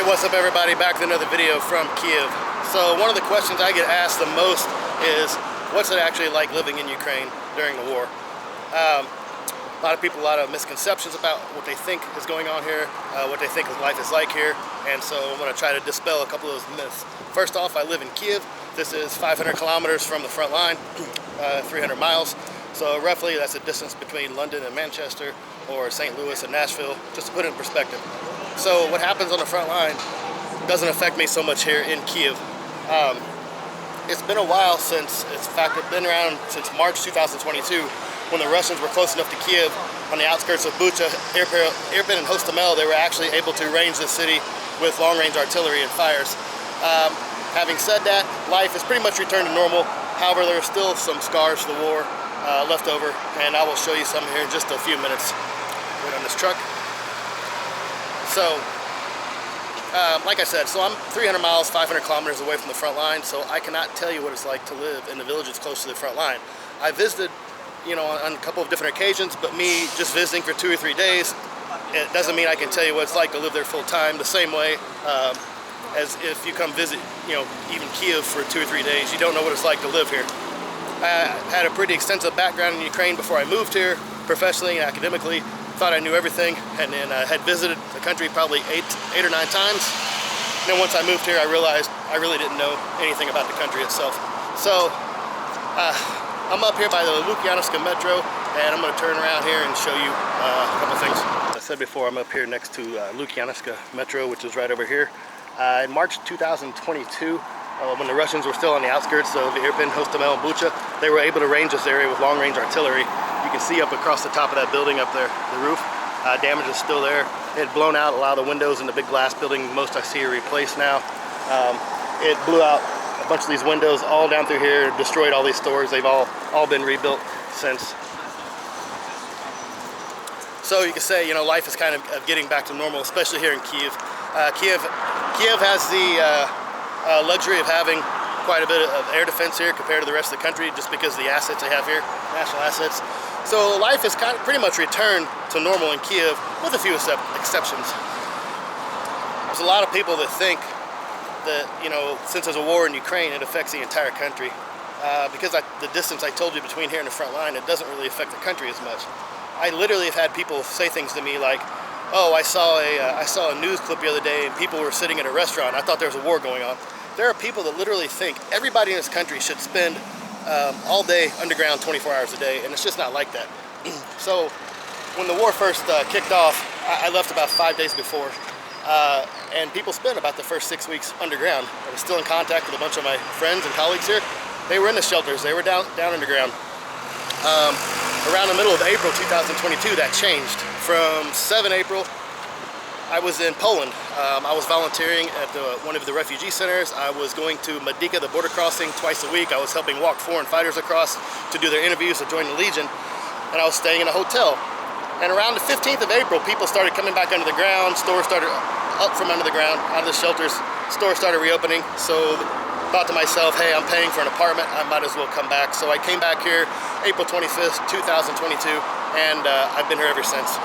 What's up everybody, back with another video from Kyiv. So one of the questions I get asked the most is, what's it actually like living in Ukraine during the war? A lot of people, a lot of misconceptions about what they think is going on here, what they think life is like here, and so I'm going to try to dispel a couple of those myths. First off, I live in Kyiv. This is 500 kilometers from the front line, 300 miles. So roughly that's a distance between London and Manchester, or St. Louis and Nashville, just to put it in perspective. So what happens on the front line doesn't affect me so much here in Kyiv. It's been a while since, in fact, it's been around since March 2022, when the Russians were close enough to Kyiv on the outskirts of Bucha, Irpin, and Hostomel. They were actually able to range the city with long-range artillery and fires. Having said that, life has pretty much returned to normal. However, there are still some scars of the war left over, and I will show you some here in just a few minutes. Wait on this truck. So, like I said, so I'm 300 miles, 500 kilometers away from the front line, so I cannot tell you what it's like to live in the villages close to the front line. I visited, on a couple of different occasions, but me just visiting for 2 or 3 days, it doesn't mean I can tell you what it's like to live there full time. The same way as if you come visit, even Kyiv for 2 or 3 days, you don't know what it's like to live here. I had a pretty extensive background in Ukraine before I moved here, professionally and academically. Thought I knew everything, and then I had visited the country probably eight or 9 times. And then once I moved here, I realized I really didn't know anything about the country itself. So I'm up here by the Lukyanivka metro, and I'm going to turn around here and show you a couple things. As I said before, I'm up here next to Lukyanivka metro, which is right over here. In March 2022, when the Russians were still on the outskirts of Irpin, Hostomel, and Bucha, they were able to range this area with long-range artillery. You can see up across the top of that building up there, the roof. Damage is still there. It had blown out a lot of the windows in the big glass building. Most I see are replaced now. It blew out a bunch of these windows all down through here, destroyed all these stores. They've all been rebuilt since. So you can say, life is kind of getting back to normal, especially here in Kyiv. Kyiv has the luxury of having quite a bit of air defense here compared to the rest of the country, just because of the assets they have here, national assets. So life has pretty much returned to normal in Kyiv, with a few exceptions. There's a lot of people that think that, since there's a war in Ukraine, it affects the entire country. Because the distance I told you between here and the front line, it doesn't really affect the country as much. I literally have had people say things to me like, oh, I saw a news clip the other day and people were sitting at a restaurant. I thought there was a war going on. There are people that literally think everybody in this country should spend all day underground 24 hours a day, and it's just not like that. So when the war first kicked off, I left about 5 days before, and people spent about the first 6 weeks underground. I was still in contact with a bunch of my friends and colleagues here. They were in the shelters. They were down underground. Around the middle of April 2022, that changed. From 7 April, I was in Poland. I was volunteering at one of the refugee centers. I was going to Medica, the border crossing, twice a week. I was helping walk foreign fighters across to do their interviews to join the Legion. And I was staying in a hotel. And around the 15th of April, people started coming back under the ground. Stores started up from under the ground, out of the shelters. Stores started reopening. So thought to myself, hey, I'm paying for an apartment. I might as well come back. So I came back here April 25th, 2022, and I've been here ever since.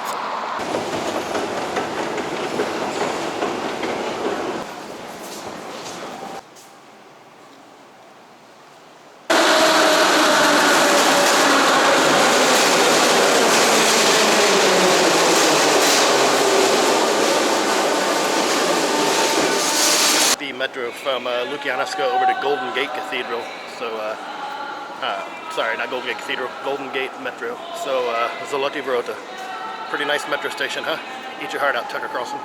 Metro from Lukyanivka over to Golden Gate Cathedral. So, sorry, not Golden Gate Cathedral, Golden Gate Metro. So, Zoloty Vrota. Pretty nice metro station, huh? Eat your heart out, Tucker Crossing.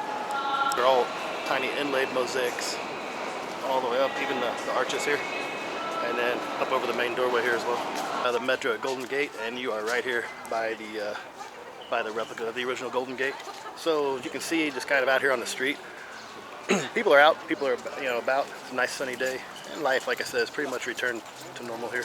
They're all tiny inlaid mosaics all the way up, even the arches here. And then up over the main doorway here as well. The metro at Golden Gate, and you are right here by the replica of the original Golden Gate. So, as you can see, just kind of out here on the street. People are out, people are about. It's a nice sunny day, and life, like I said, has pretty much returned to normal here.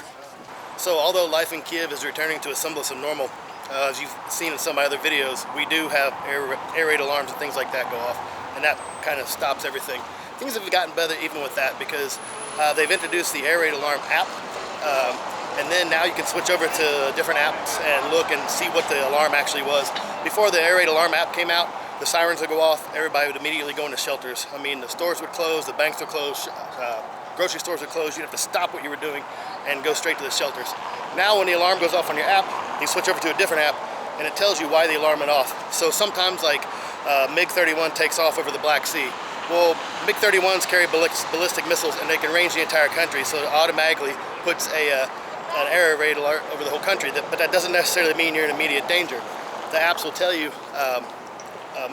So although life in Kyiv is returning to a semblance of normal, as you've seen in some of my other videos, we do have air raid alarms and things like that go off, and that kind of stops everything. Things have gotten better even with that, because they've introduced the air raid alarm app, and then now you can switch over to different apps and look and see what the alarm actually was. Before the air raid alarm app came out, the sirens would go off, everybody would immediately go into shelters. I mean, the stores would close, the banks would close, grocery stores would close. You'd have to stop what you were doing and go straight to the shelters. Now when the alarm goes off on your app, you switch over to a different app and it tells you why the alarm went off. So sometimes like MiG-31 takes off over the Black Sea. Well, MiG-31s carry ballistic missiles and they can range the entire country, so it automatically puts an area raid alert over the whole country. But that doesn't necessarily mean you're in immediate danger. The apps will tell you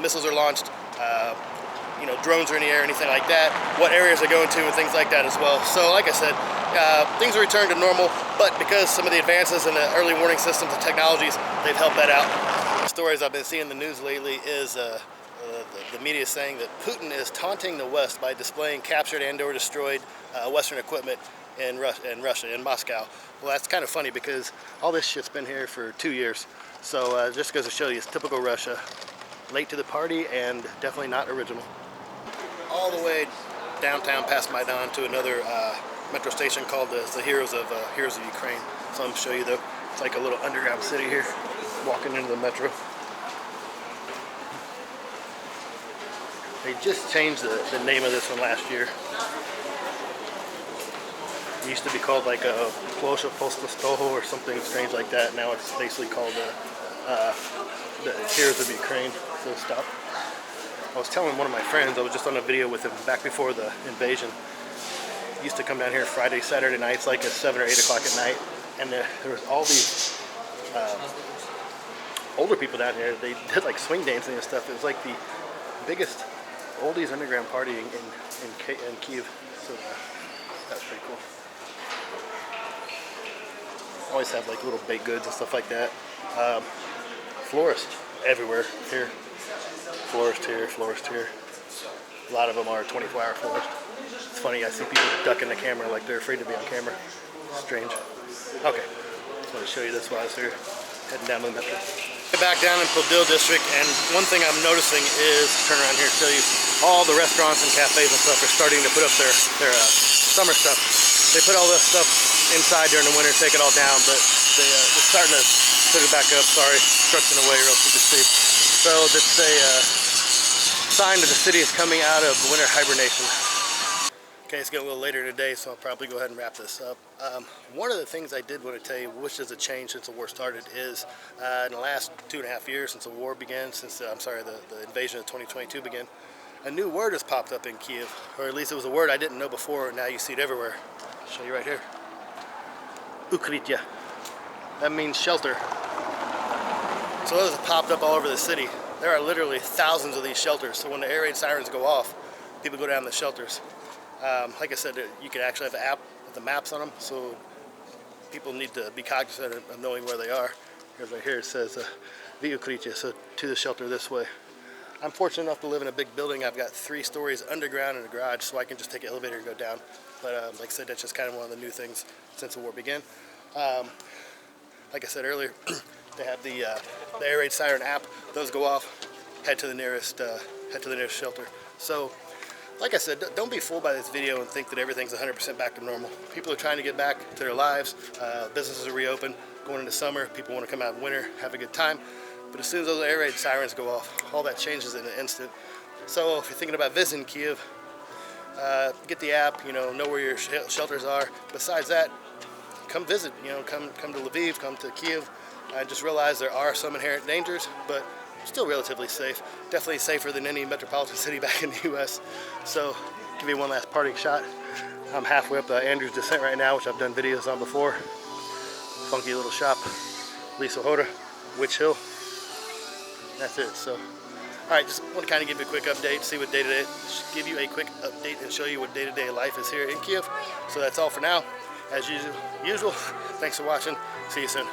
missiles are launched, you know, drones are in the air, anything like that, what areas they're going to, and things like that as well. So like I said, things are returned to normal, but because some of the advances in the early warning systems and technologies, they've helped that out. The stories I've been seeing in the news lately is the media is saying that Putin is taunting the West by displaying captured and/or destroyed Western equipment in Russia, in Moscow. Well, that's kind of funny because all this shit's been here for 2 years. So just goes to show you, it's typical Russia. Late to the party and definitely not original. All the way downtown past Maidan to another metro station called the Heroes of Ukraine. So I'm going to show you though. It's like a little underground city here, walking into the metro. They just changed the name of this one last year. It used to be called like a Plosha Postostoho or something strange like that. Now it's basically called the Heroes of Ukraine. So stop. I was telling one of my friends, I was just on a video with him back before the invasion. He used to come down here Friday, Saturday nights, like at 7 or 8 o'clock at night, and there was all these older people down here. They did like swing dancing and stuff. It was like the biggest oldies underground party in Kyiv. So that's pretty cool. Always have like little baked goods and stuff like that. Florists everywhere here. Florist here, florist here. A lot of them are 24-hour florists. It's funny, I see people ducking the camera like they're afraid to be on camera. Strange. Okay, just want to show you this while I was here, heading down to the metro. Back down in Podil district, and one thing I'm noticing is, turn around here and show you, all the restaurants and cafes and stuff are starting to put up their summer stuff. They put all this stuff inside during the winter, take it all down, but they're starting to put it back up. Sorry, construction away or else you can see. So that's a sign that the city is coming out of winter hibernation. Okay, it's getting a little later today, so I'll probably go ahead and wrap this up. One of the things I did want to tell you, which has changed since the war started, is in the last 2.5 years since the war began, the invasion of 2022 began, a new word has popped up in Kyiv, or at least it was a word I didn't know before, and now you see it everywhere. I'll show you right here. Ukrytya. That means shelter. So those have popped up all over the city. There are literally thousands of these shelters. So when the air raid sirens go off, people go down the shelters. Like I said, you can actually have an app with the maps on them, so people need to be cognizant of knowing where they are. Because right here it says Ukrytya, so to the shelter this way. I'm fortunate enough to live in a big building. I've got 3 stories underground in a garage, so I can just take an elevator and go down. But like I said, that's just kind of one of the new things since the war began. Like I said earlier, they have the air raid siren app. Those go off. Head to the nearest shelter. So, like I said, don't be fooled by this video and think that everything's 100% back to normal. People are trying to get back to their lives. Businesses are reopened. Going into summer, people want to come out in winter, have a good time. But as soon as those air raid sirens go off, all that changes in an instant. So if you're thinking about visiting Kyiv, get the app, know where your shelters are. Besides that, come visit, come to Lviv, come to Kyiv. Just realize there are some inherent dangers, but still relatively safe. Definitely safer than any metropolitan city back in the US. So, give you one last parting shot. I'm halfway up Andrew's Descent right now, which I've done videos on before. Funky little shop. Lisa Hoda, Witch Hill. That's it. So, alright, just want to kind of give you a quick update, see what day-to-day, give you a quick update and show you what day-to-day life is here in Kyiv. So that's all for now. As usual, thanks for watching. See you soon.